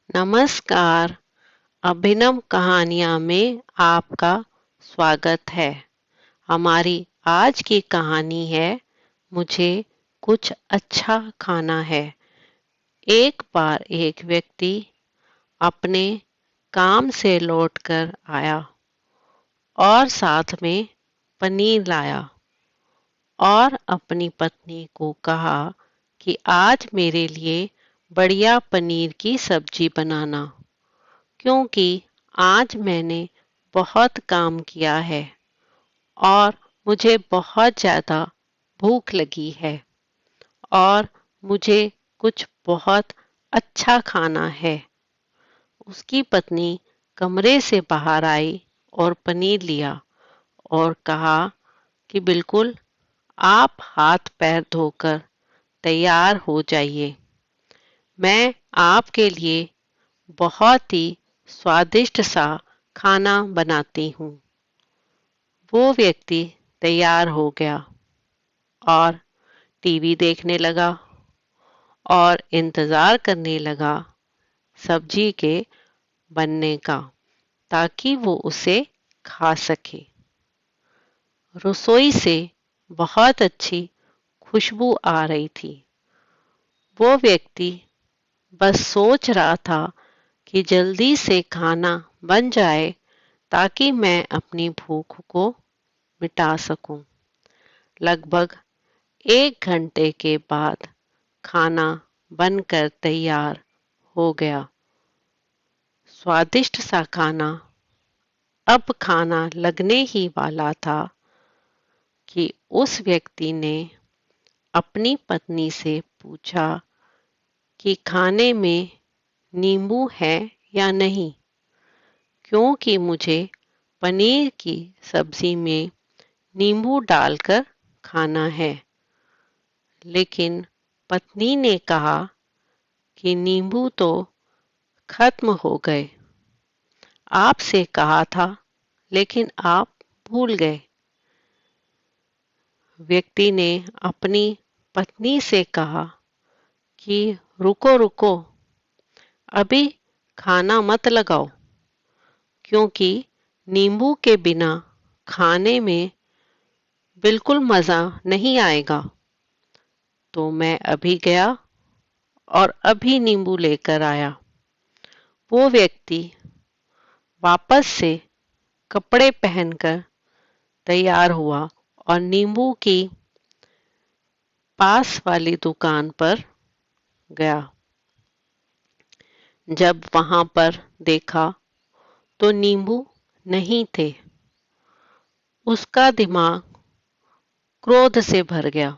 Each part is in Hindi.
नमस्कार। अभिनव कहानियाँ में आपका स्वागत है। हमारी आज की कहानी है मुझे कुछ अच्छा खाना है। एक बार एक व्यक्ति अपने काम से लौटकर आया और साथ में पनीर लाया और अपनी पत्नी को कहा कि आज मेरे लिए बढ़िया पनीर की सब्जी बनाना, क्योंकि आज मैंने बहुत काम किया है और मुझे बहुत ज़्यादा भूख लगी है और मुझे कुछ बहुत अच्छा खाना है। उसकी पत्नी कमरे से बाहर आई और पनीर लिया और कहा कि बिल्कुल, आप हाथ पैर धोकर तैयार हो जाइए। मैं आपके लिए बहुत ही स्वादिष्ट सा खाना बनाती हूँ। वो व्यक्ति तैयार हो गया और टीवी देखने लगा और इंतज़ार करने लगा सब्जी के बनने का, ताकि वो उसे खा सके। रसोई से बहुत अच्छी खुशबू आ रही थी। वो व्यक्ति बस सोच रहा था कि जल्दी से खाना बन जाए ताकि मैं अपनी भूख को मिटा सकूं। लगभग 1 घंटे के बाद खाना बनकर तैयार हो गया। स्वादिष्ट सा खाना अब खाना लगने ही वाला था कि उस व्यक्ति ने अपनी पत्नी से पूछा कि खाने में नींबू है या नहीं, क्योंकि मुझे पनीर की सब्जी में नींबू डालकर खाना है। लेकिन पत्नी ने कहा कि नींबू तो खत्म हो गए। आपसे कहा था, लेकिन आप भूल गए। व्यक्ति ने अपनी पत्नी से कहा कि रुको रुको, अभी खाना मत लगाओ, क्योंकि नींबू के बिना खाने में बिल्कुल मज़ा नहीं आएगा। तो मैं अभी गया और अभी नींबू लेकर आया। वो व्यक्ति वापस से कपड़े पहनकर तैयार हुआ और नींबू की पास वाली दुकान पर गया। जब वहां पर देखा तो नींबू नहीं थे। उसका दिमाग क्रोध से भर गया।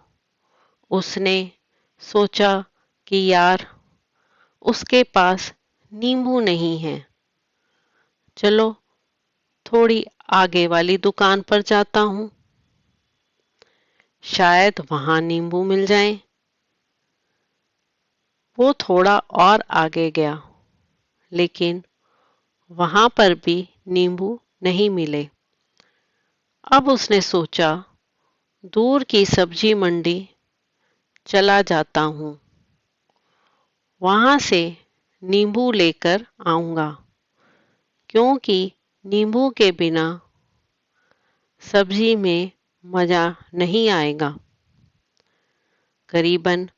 उसने सोचा कि यार, उसके पास नींबू नहीं है। चलो, थोड़ी आगे वाली दुकान पर जाता हूँ, शायद वहां नींबू मिल जाए। वो थोड़ा और आगे गया, लेकिन वहां पर भी नींबू नहीं मिले। अब उसने सोचा, दूर की सब्जी मंडी चला जाता हूँ, वहां से नींबू लेकर आऊंगा, क्योंकि नींबू के बिना सब्जी में मज़ा नहीं आएगा। करीबन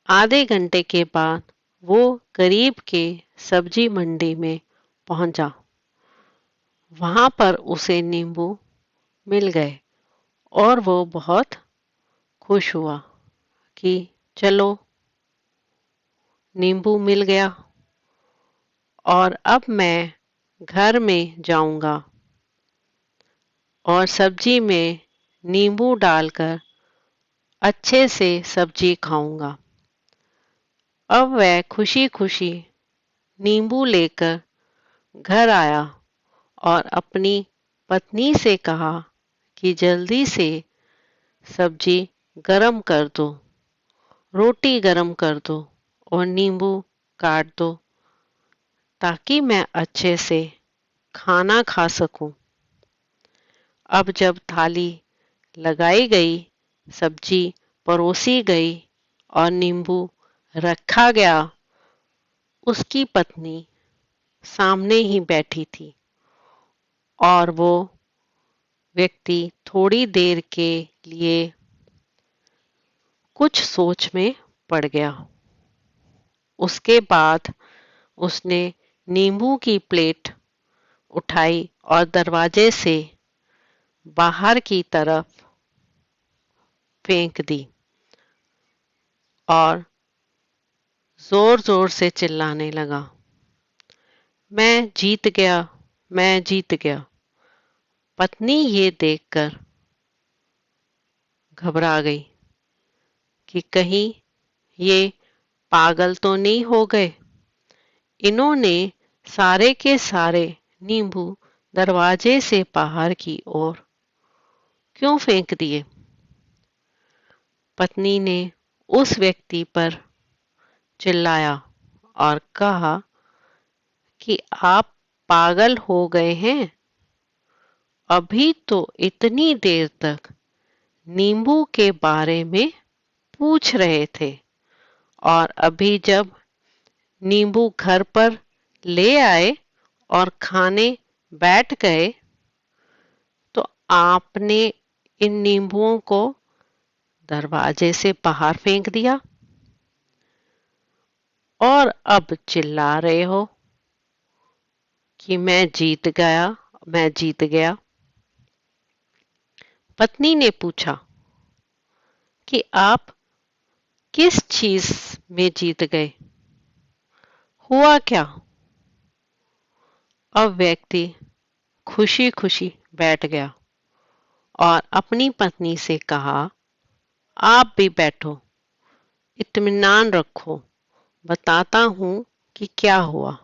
आधे घंटे के बाद वो करीब के सब्जी मंडी में पहुंचा। वहां पर उसे नींबू मिल गए और वो बहुत खुश हुआ कि चलो, नींबू मिल गया और अब मैं घर में जाऊंगा और सब्जी में नींबू डालकर अच्छे से सब्जी खाऊंगा। अब वह खुशी खुशी नींबू लेकर घर आया और अपनी पत्नी से कहा कि जल्दी से सब्जी गरम कर दो, रोटी गरम कर दो और नींबू काट दो, ताकि मैं अच्छे से खाना खा सकूं। अब जब थाली लगाई गई, सब्जी परोसी गई और नींबू रखा गया, उसकी पत्नी सामने ही बैठी थी और वो व्यक्ति थोड़ी देर के लिए कुछ सोच में पड़ गया। उसके बाद उसने नींबू की प्लेट उठाई और दरवाजे से बाहर की तरफ फेंक दी और जोर जोर से चिल्लाने लगा, मैं जीत गया, मैं जीत गया। पत्नी ये देखकर घबरा गई कि कहीं ये पागल तो नहीं हो गए। इन्होंने सारे के सारे नींबू दरवाजे से बाहर की ओर क्यों फेंक दिए? पत्नी ने उस व्यक्ति पर चिल्लाया और कहा कि आप पागल हो गए हैं? अभी तो इतनी देर तक नींबू के बारे में पूछ रहे थे और अभी जब नींबू घर पर ले आए और खाने बैठ गए तो आपने इन नींबुओं को दरवाजे से बाहर फेंक दिया और अब चिल्ला रहे हो कि मैं जीत गया, मैं जीत गया। पत्नी ने पूछा कि आप किस चीज में जीत गए? हुआ क्या? अब व्यक्ति खुशी खुशी बैठ गया और अपनी पत्नी से कहा, आप भी बैठो, इत्मीनान रखो, बताता हूं कि क्या हुआ।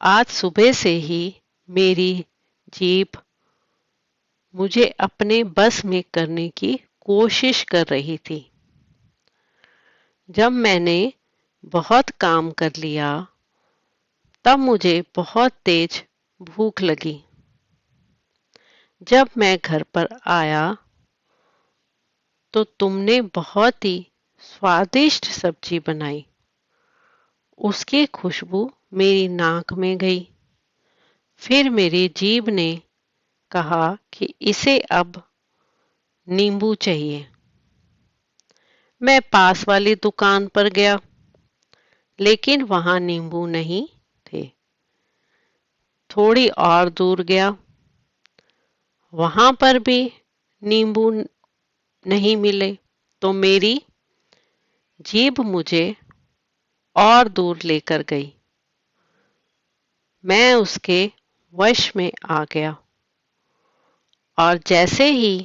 आज सुबह से ही मेरी जीभ मुझे अपने बस में करने की कोशिश कर रही थी। जब मैंने बहुत काम कर लिया तब मुझे बहुत तेज भूख लगी। जब मैं घर पर आया तो तुमने बहुत ही स्वादिष्ट सब्जी बनाई। उसकी खुशबू मेरी नाक में गई। फिर मेरी जीभ ने कहा कि इसे अब नींबू चाहिए। मैं पास वाली दुकान पर गया लेकिन वहां नींबू नहीं थे। थोड़ी और दूर गया, वहां पर भी नींबू नहीं मिले तो मेरी जीभ मुझे और दूर लेकर गई। मैं उसके वश में आ गया और जैसे ही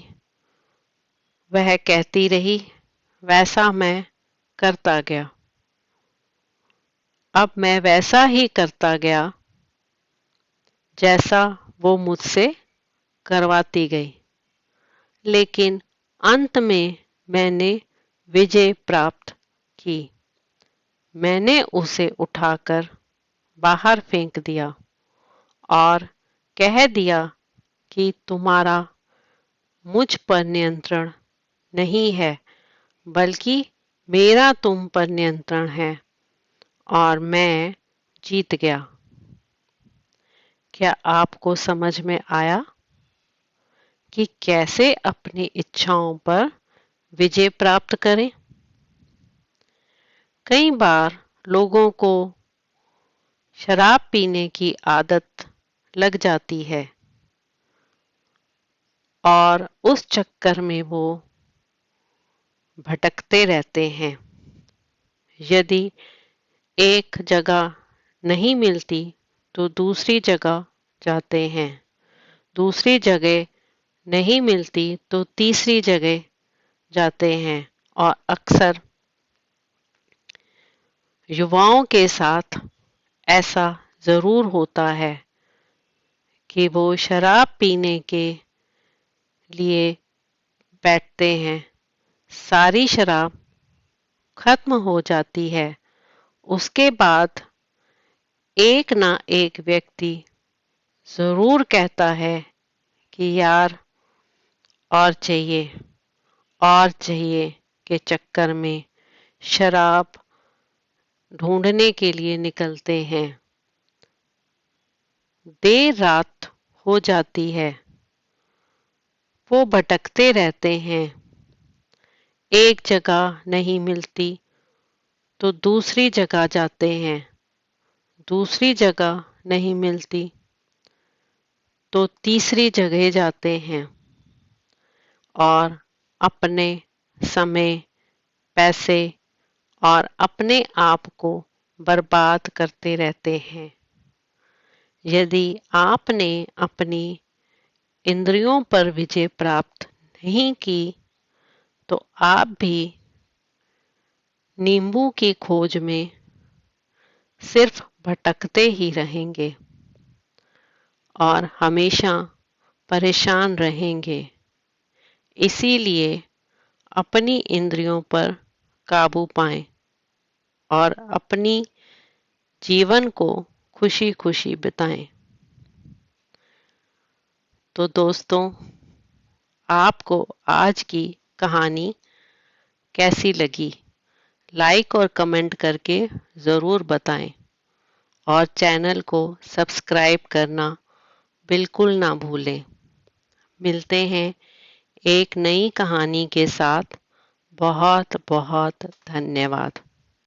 वह कहती रही वैसा मैं करता गया। अब मैं वैसा ही करता गया जैसा वो मुझसे करवाती गई, लेकिन अंत में मैंने विजय प्राप्त की। मैंने उसे उठाकर बाहर फेंक दिया और कह दिया कि तुम्हारा मुझ पर नियंत्रण नहीं है, बल्कि मेरा तुम पर नियंत्रण है और मैं जीत गया। क्या आपको समझ में आया कि कैसे अपनी इच्छाओं पर विजय प्राप्त करें? कई बार लोगों को शराब पीने की आदत लग जाती है और उस चक्कर में वो भटकते रहते हैं। यदि एक जगह नहीं मिलती तो दूसरी जगह जाते हैं, दूसरी जगह नहीं मिलती तो तीसरी जगह जाते हैं और अक्सर युवाओं के साथ ऐसा जरूर होता है कि वो शराब पीने के लिए बैठते हैं, सारी शराब खत्म हो जाती है। उसके बाद एक ना एक व्यक्ति जरूर कहता है कि यार और चाहिए, और चाहिए के चक्कर में शराब ढूंढने के लिए निकलते हैं। देर रात हो जाती है, वो भटकते रहते हैं। एक जगह नहीं मिलती तो दूसरी जगह जाते हैं। दूसरी जगह नहीं मिलती तो तीसरी जगह जाते हैं और अपने समय, पैसे और अपने आप को बर्बाद करते रहते हैं। यदि आपने अपनी इंद्रियों पर विजय प्राप्त नहीं की तो आप भी नींबू की खोज में सिर्फ भटकते ही रहेंगे और हमेशा परेशान रहेंगे। इसीलिए अपनी इंद्रियों पर काबू पाएं और अपनी जीवन को खुशी खुशी बिताएं। तो दोस्तों, आपको आज की कहानी कैसी लगी? लाइक और कमेंट करके ज़रूर बताएं और चैनल को सब्सक्राइब करना बिल्कुल ना भूलें। मिलते हैं एक नई कहानी के साथ। बहुत बहुत धन्यवाद।